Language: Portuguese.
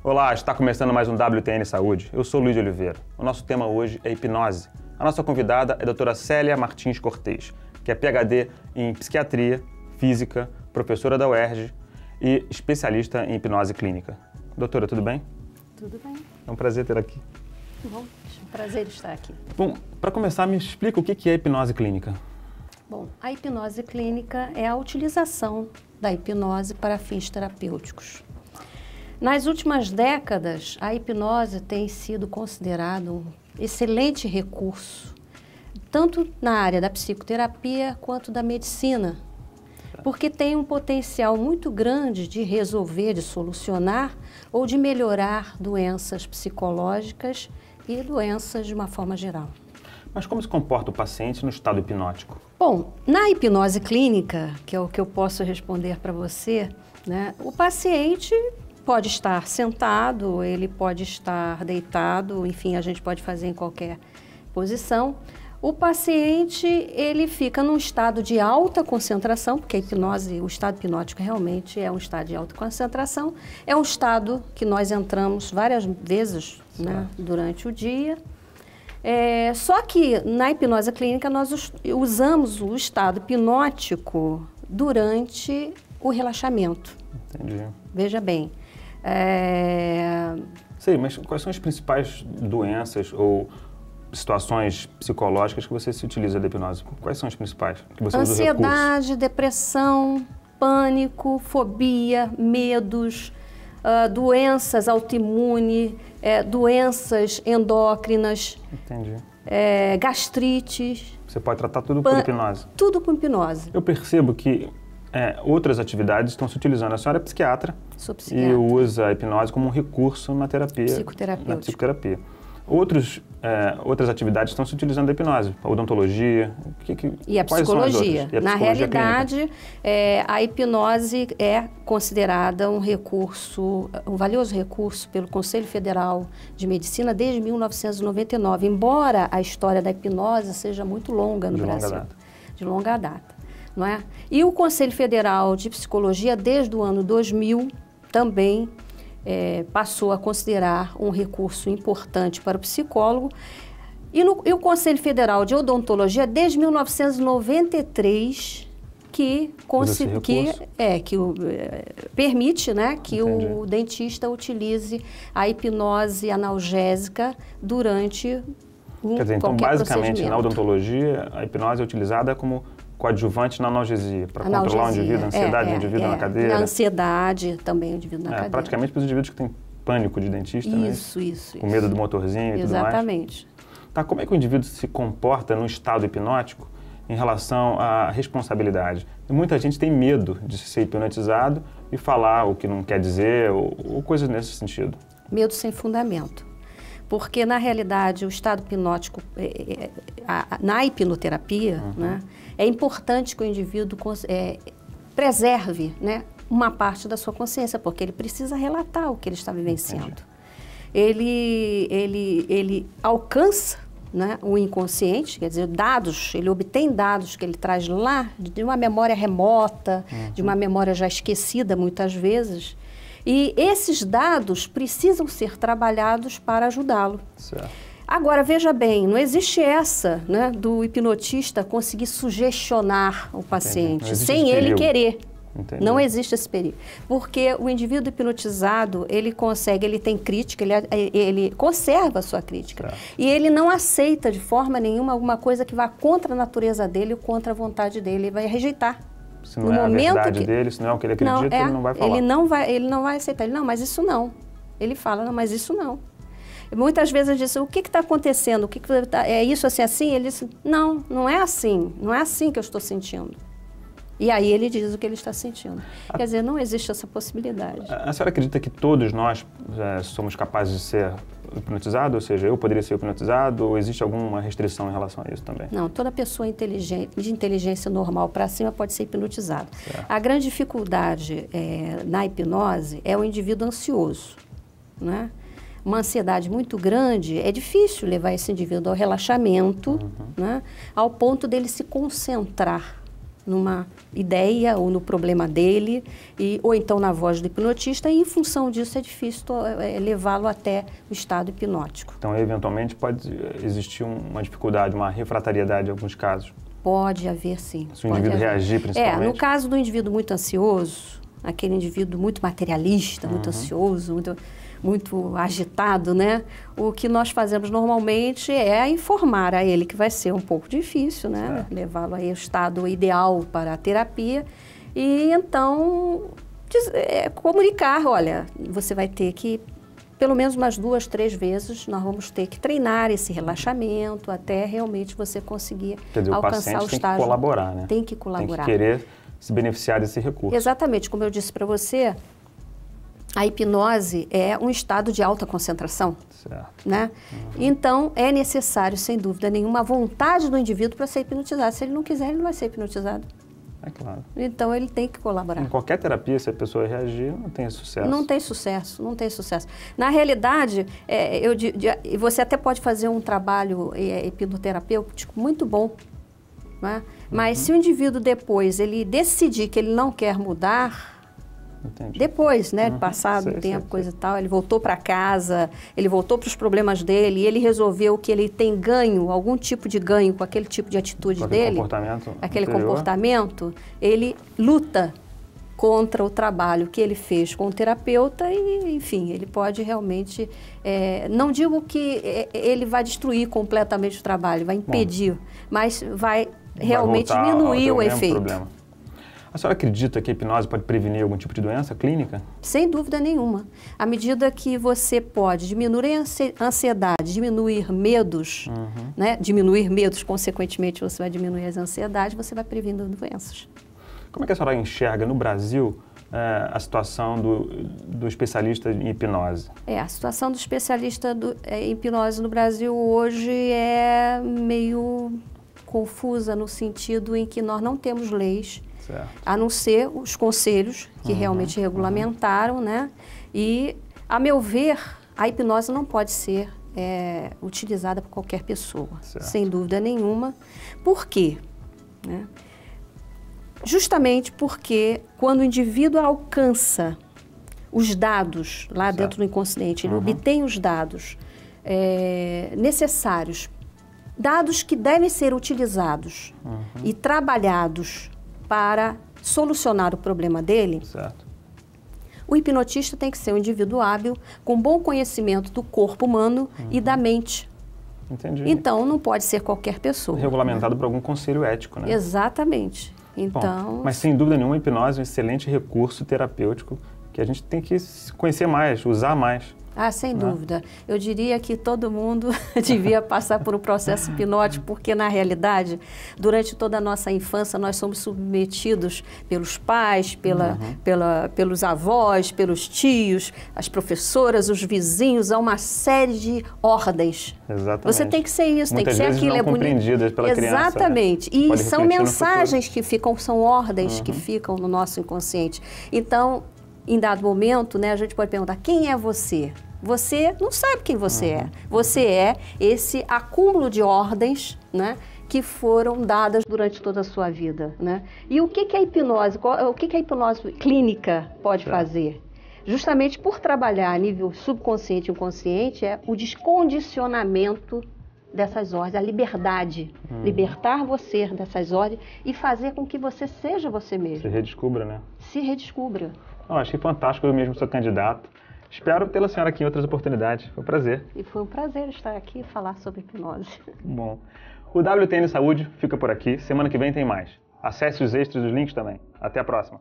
Olá, está começando mais um WTN Saúde. Eu sou Luiz de Oliveira. O nosso tema hoje é hipnose. A nossa convidada é a doutora Célia Martins Cortez, que é PhD em Psiquiatria, Física, professora da UERJ e especialista em hipnose clínica. Doutora, tudo bem? Tudo bem. É um prazer ter aqui. Bom, é um prazer estar aqui. Bom, para começar, me explica o que é hipnose clínica. Bom, a hipnose clínica é a utilização da hipnose para fins terapêuticos. Nas últimas décadas, a hipnose tem sido considerada um excelente recurso, tanto na área da psicoterapia quanto da medicina, porque tem um potencial muito grande de resolver, de solucionar ou de melhorar doenças psicológicas e doenças de uma forma geral. Mas como se comporta o paciente no estado hipnótico? Bom, na hipnose clínica, que é o que eu posso responder para você, né, o paciente pode estar sentado, ele pode estar deitado, enfim, a gente pode fazer em qualquer posição. O paciente, ele fica num estado de alta concentração, porque a hipnose, o estado hipnótico realmente é um estado de alta concentração, é um estado que nós entramos várias vezes, né, durante o dia. Só que na hipnose clínica nós usamos o estado hipnótico durante o relaxamento. Entendi. Veja bem. Sei, mas quais são as principais doenças ou situações psicológicas que você se utiliza da hipnose? Quais são as principais que você usa o recurso? Ansiedade, depressão, pânico, fobia, medos, doenças autoimunes, doenças endócrinas, Entendi. Gastrites. Você pode tratar tudo por hipnose? Tudo com hipnose. Eu percebo que outras atividades estão se utilizando. A senhora é psiquiatra. Sou psiquiatra. E usa a hipnose como um recurso na terapia. Psicoterapêutica. Na psicoterapia. Outras atividades estão se utilizando a hipnose, a odontologia. E a psicologia. E a Na psicologia realidade, a hipnose é considerada um recurso, um valioso recurso pelo Conselho Federal de Medicina desde 1999, embora a história da hipnose seja muito longa no Brasil. De longa data. Não é? E o Conselho Federal de Psicologia, desde o ano 2000, também passou a considerar um recurso importante para o psicólogo. E o Conselho Federal de Odontologia, desde 1993, permite, né, que o dentista utilize a hipnose analgésica durante Quer dizer, então, basicamente, na odontologia, a hipnose é utilizada como coadjuvante na analgesia, para controlar o indivíduo, a ansiedade do indivíduo na cadeira. Na ansiedade também, o indivíduo na cadeira. Praticamente para os indivíduos que têm pânico de dentista, isso, né? Isso. Com medo do motorzinho e tudo mais. Exatamente. Tá, como é que o indivíduo se comporta no estado hipnótico em relação à responsabilidade? E muita gente tem medo de ser hipnotizado e falar o que não quer dizer, ou coisas nesse sentido. Medo sem fundamento. Porque, na realidade, o estado hipnótico, na hipnoterapia, né, é importante que o indivíduo preserve, né, uma parte da sua consciência, porque ele precisa relatar o que ele está vivenciando. Ele alcança, né, o inconsciente, quer dizer, dados, ele obtém dados que ele traz lá de uma memória remota, de uma memória já esquecida muitas vezes. E esses dados precisam ser trabalhados para ajudá-lo. Agora, veja bem, não existe né, do hipnotista conseguir sugestionar o paciente sem ele querer. Entendi. Não existe esse perigo. Porque o indivíduo hipnotizado, ele tem crítica, ele conserva a sua crítica. E ele não aceita de forma nenhuma alguma coisa que vá contra a natureza dele ou contra a vontade dele, ele vai rejeitar. Se não é a verdade dele, se não é o que ele acredita, ele não vai falar. Ele não vai aceitar. Ele, não, mas isso não. Ele fala, não, mas isso não. E muitas vezes eu disse, o que está acontecendo? É isso assim? Ele disse, não, não é assim. Não é assim que eu estou sentindo. E aí ele diz o que ele está sentindo. Quer dizer, não existe essa possibilidade. A senhora acredita que todos nós somos capazes de ser hipnotizados? Ou seja, eu poderia ser hipnotizado? Ou existe alguma restrição em relação a isso também? Não, toda pessoa de inteligência normal para cima pode ser hipnotizada. A grande dificuldade na hipnose é o indivíduo ansioso, né? Uma ansiedade muito grande, é difícil levar esse indivíduo ao relaxamento, né? Ao ponto dele se concentrar numa ideia ou no problema dele, ou então na voz do hipnotista, e em função disso é difícil levá-lo até o estado hipnótico. Então, eventualmente, pode existir uma dificuldade, uma refratariedade em alguns casos? Pode haver, sim. Se o indivíduo reagir, principalmente? No caso do indivíduo muito ansioso, aquele indivíduo muito materialista, muito ansioso, muito agitado, né? O que nós fazemos normalmente é informar a ele que vai ser um pouco difícil, né? Levá-lo aí ao estado ideal para a terapia e então comunicar, olha, você vai ter que, pelo menos umas 2, 3 vezes, nós vamos ter que treinar esse relaxamento até realmente você conseguir alcançar o estágio. Tem que colaborar, né? Tem que colaborar. Tem que querer se beneficiar desse recurso. Exatamente, como eu disse para você, a hipnose é um estado de alta concentração, certo. Né? Então, é necessário, sem dúvida nenhuma, a vontade do indivíduo para ser hipnotizado. Se ele não quiser, ele não vai ser hipnotizado. É claro. Então, ele tem que colaborar. Em qualquer terapia, se a pessoa reagir, não tem sucesso. Não tem sucesso, não tem sucesso. Na realidade, você até pode fazer um trabalho hipnoterapêutico muito bom, né? Mas se o indivíduo depois ele decidir que ele não quer mudar, entendi. Depois, né, passado um tempo, coisa e tal, ele voltou para casa, ele voltou para os problemas dele, e ele resolveu que ele tem ganho, algum tipo de ganho com aquele tipo de atitude dele, aquele comportamento, ele luta contra o trabalho que ele fez com o terapeuta e, enfim, ele pode realmente, não digo que ele vai destruir completamente o trabalho, vai impedir, mas vai realmente diminuir o efeito. Problema. A senhora acredita que a hipnose pode prevenir algum tipo de doença clínica? Sem dúvida nenhuma. À medida que você pode diminuir a ansiedade, diminuir medos, né? Diminuir medos, consequentemente você vai diminuir as ansiedades, você vai prevenindo doenças. Como é que a senhora enxerga no Brasil a situação do especialista em hipnose? A situação do especialista em hipnose no Brasil hoje é meio confusa no sentido em que nós não temos leis, certo, a não ser os conselhos que realmente regulamentaram, né? E, a meu ver, a hipnose não pode ser utilizada por qualquer pessoa, certo, sem dúvida nenhuma. Por quê? Né? Justamente porque quando o indivíduo alcança os dados lá certo, dentro do inconsciente, ele obtém os dados necessários, dados que devem ser utilizados e trabalhados para solucionar o problema dele, certo, o hipnotista tem que ser um indivíduo hábil, com bom conhecimento do corpo humano e da mente. Entendi. Então, não pode ser qualquer pessoa. Regulamentado por algum conselho ético, né? Exatamente. Então, bom, mas sem dúvida nenhuma, a hipnose é um excelente recurso terapêutico que a gente tem que conhecer mais, usar mais. Sem dúvida. Eu diria que todo mundo devia passar por um processo hipnótico, porque, na realidade, durante toda a nossa infância, nós somos submetidos pelos pais, pelos avós, pelos tios, as professoras, os vizinhos, a uma série de ordens. Exatamente. Você tem que ser isso, muitas tem que ser aquilo. Não compreendidas pela criança. Exatamente. E são mensagens que ficam, são ordens que ficam no nosso inconsciente. Então, em dado momento, né, a gente pode perguntar, quem é você? Você não sabe quem você é. Você é esse acúmulo de ordens, né, que foram dadas durante toda a sua vida, né? E o que a hipnose, o que a hipnose clínica pode fazer? Justamente por trabalhar a nível subconsciente e inconsciente, é o descondicionamento dessas ordens, a liberdade. Libertar você dessas ordens e fazer com que você seja você mesmo. Se redescubra, né? Se redescubra. Achei fantástico, eu mesmo sou candidato. Espero tê-la senhora aqui em outras oportunidades. Foi um prazer. E foi um prazer estar aqui e falar sobre hipnose. Bom, o WTN Saúde fica por aqui. Semana que vem tem mais. Acesse os extras dos links também. Até a próxima.